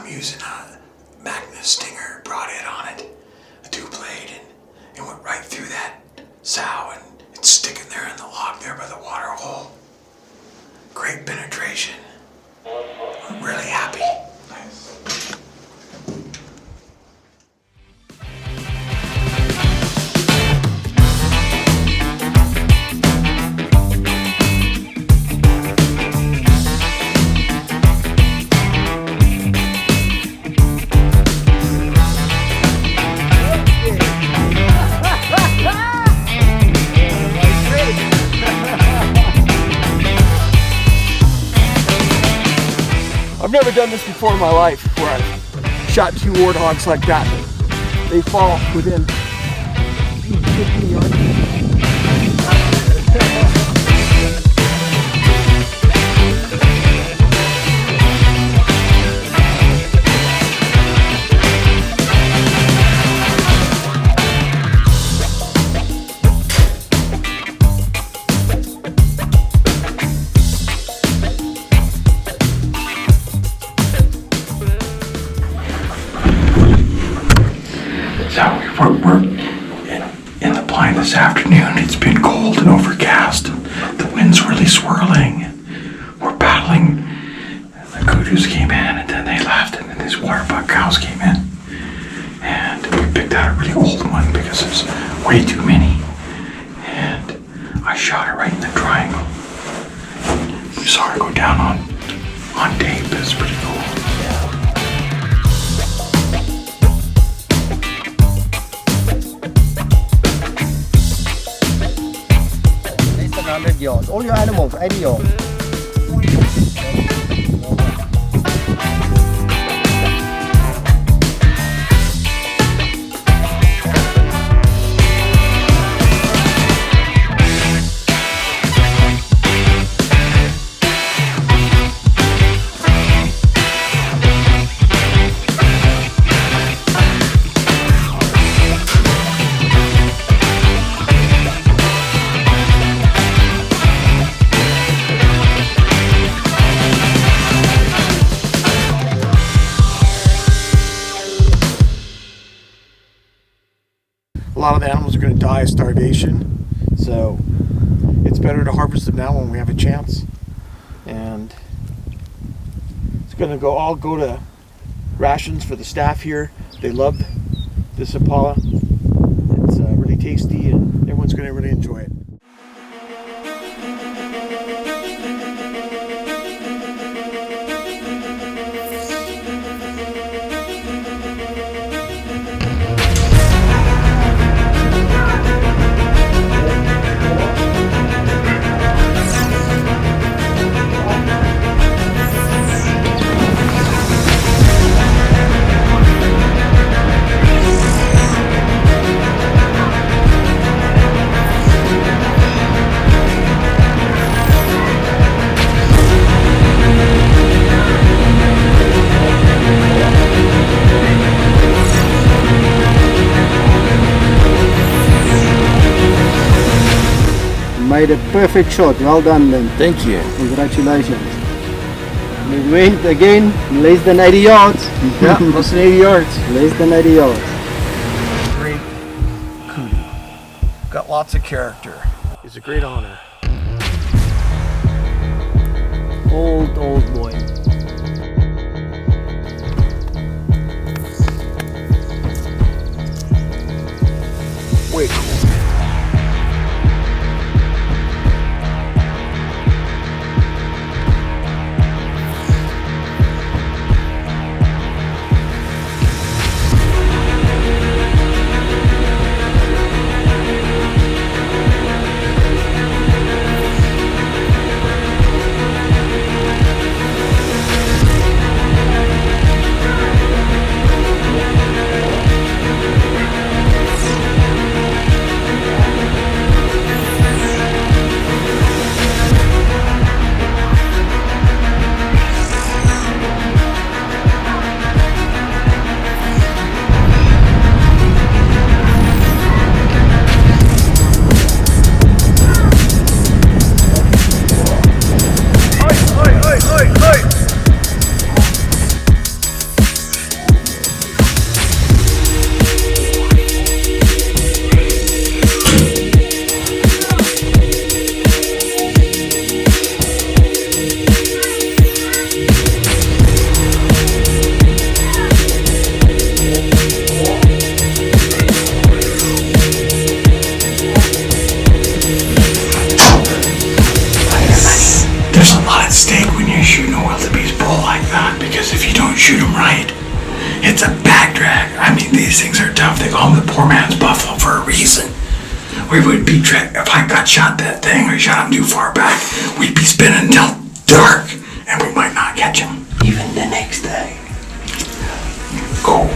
I'm using a Magnus Stinger broadhead on it, a 2-blade, and it went right through that sow, and it's sticking there in the log there by the water hole. Great penetration. I'm really happy. Nice. I've never done this before in my life, where I've shot 2 warthogs like that. They fall within 15 yards. So we're in the blind this afternoon. It's been cold and overcast. The wind's really swirling. We're paddling. The kudus came in and then they left, and then these waterbuck cows came in. And we picked out a really old one because there's way too many. And I shot her right in the triangle. You saw her go down on tape. It's pretty cool. Yards. All your animals, 80 yards. A lot of the animals are going to die of starvation, so it's better to harvest them now when we have a chance. And it's going to all go to rations for the staff here. They love this Impala. It's really tasty, and everyone's going to really enjoy it. Made a perfect shot. Well done then. Thank you. Congratulations. We went again less than 80 yards. Yeah, less than 80 yards. Less than 80 yards. Great kudu. Got lots of character. It's a great honor. Old boy. Way cool. don't shoot them right. It's a back drag. I mean, these things are tough. They call them the poor man's buffalo for a reason. We would be, if I got shot that thing or shot him too far back, we'd be spinning until dark and we might not catch him. Even the next day. Cool.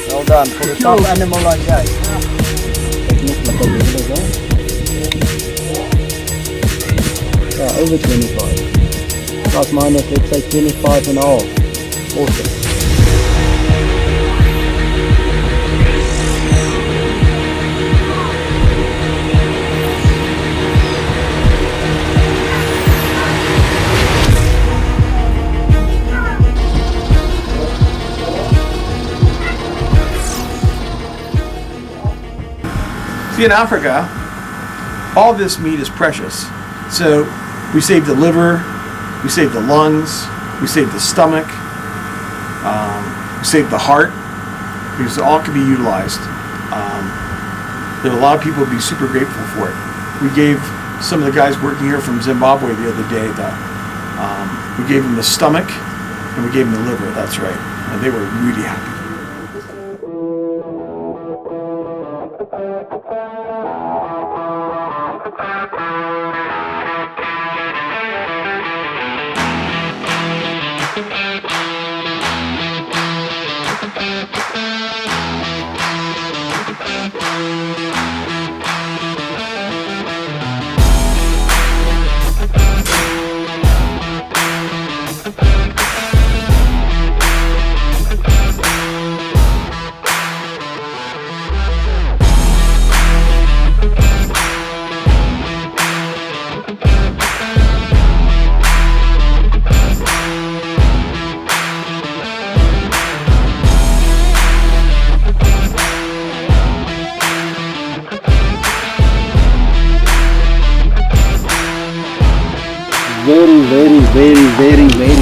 Well done. For a tough animal like that. Yeah, over 25. Plus minus, let's say 25 and a half. Awesome. See, in Africa, all this meat is precious. So we save the liver, we save the lungs, we save the stomach, we save the heart, because it all can be utilized. There are a lot of people who would be super grateful for it. We gave some of the guys working here from Zimbabwe the other day, we gave them the stomach and we gave them the liver, that's right. And they were really happy. Very nice.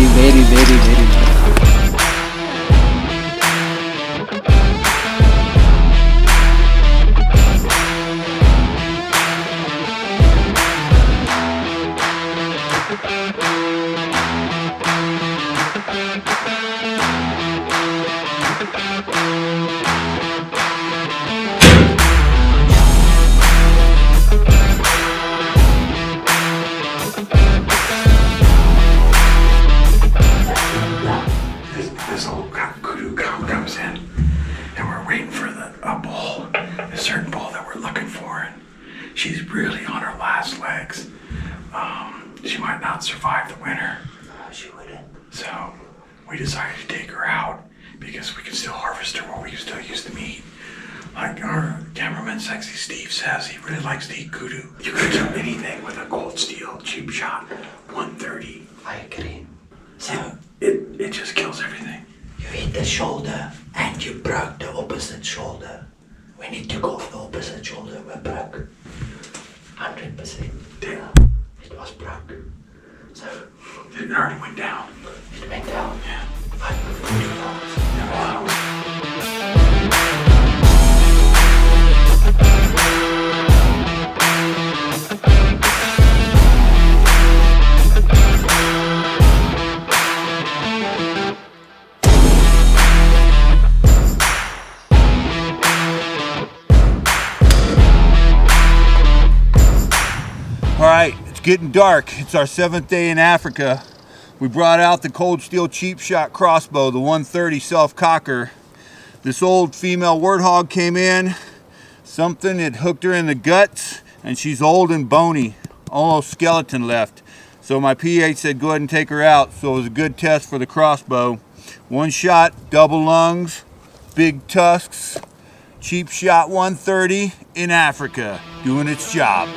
This old kudu cow comes in, and we're waiting for a bull, a certain bull that we're looking for, and she's really on her last legs. She might not survive the winter. She wouldn't. So we decided to take her out because we can still harvest her while we can still use the meat. Like our cameraman, Sexy Steve, says he really likes to eat kudu. You can do anything with a cold steel cheap shot 130. I agree. So It just kills everything. you hit the shoulder and you broke the opposite shoulder. We need to go for the opposite shoulder. We're broke. 100%. Damn. It was broke. So It already went down. it went down. Yeah. $5. All right, it's getting dark. It's our 7th day in Africa. We brought out the cold steel cheap shot crossbow, the 130 self-cocker. This old female warthog came in. Something had hooked her in the guts, and she's old and bony, almost skeleton left. So my PH said go ahead and take her out. So it was a good test for the crossbow. One shot, double lungs, big tusks, cheap shot 130 in Africa, doing its job.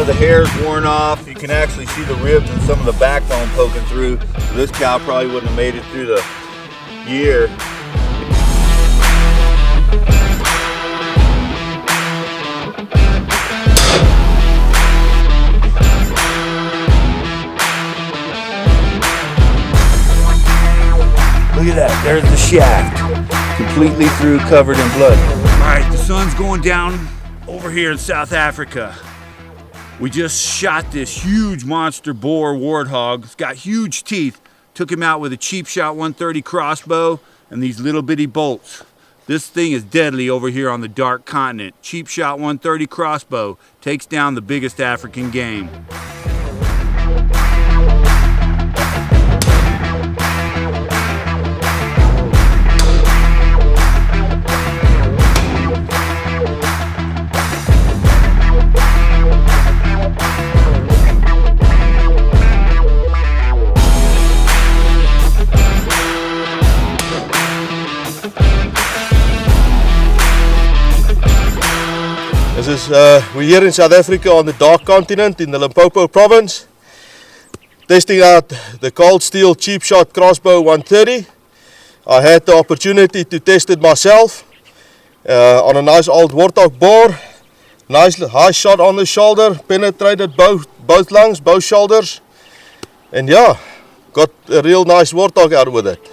of the hair's worn off. You can actually see the ribs and some of the backbone poking through. So this cow probably wouldn't have made it through the year. Look at that, there's the shaft. Completely through, covered in blood. All right, the sun's going down over here in South Africa. We just shot this huge monster boar warthog. It's got huge teeth. Took him out with a cheap shot 130 crossbow and these little bitty bolts. This thing is deadly over here on the dark continent. Cheap shot 130 crossbow takes down the biggest African game. We're here in South Africa on the dark continent in the Limpopo province, testing out the cold steel cheap shot crossbow 130. I had the opportunity to test it myself on a nice old Warthog boar. Nice high shot on the shoulder, penetrated both lungs, both shoulders, and yeah, got a real nice Warthog out with it.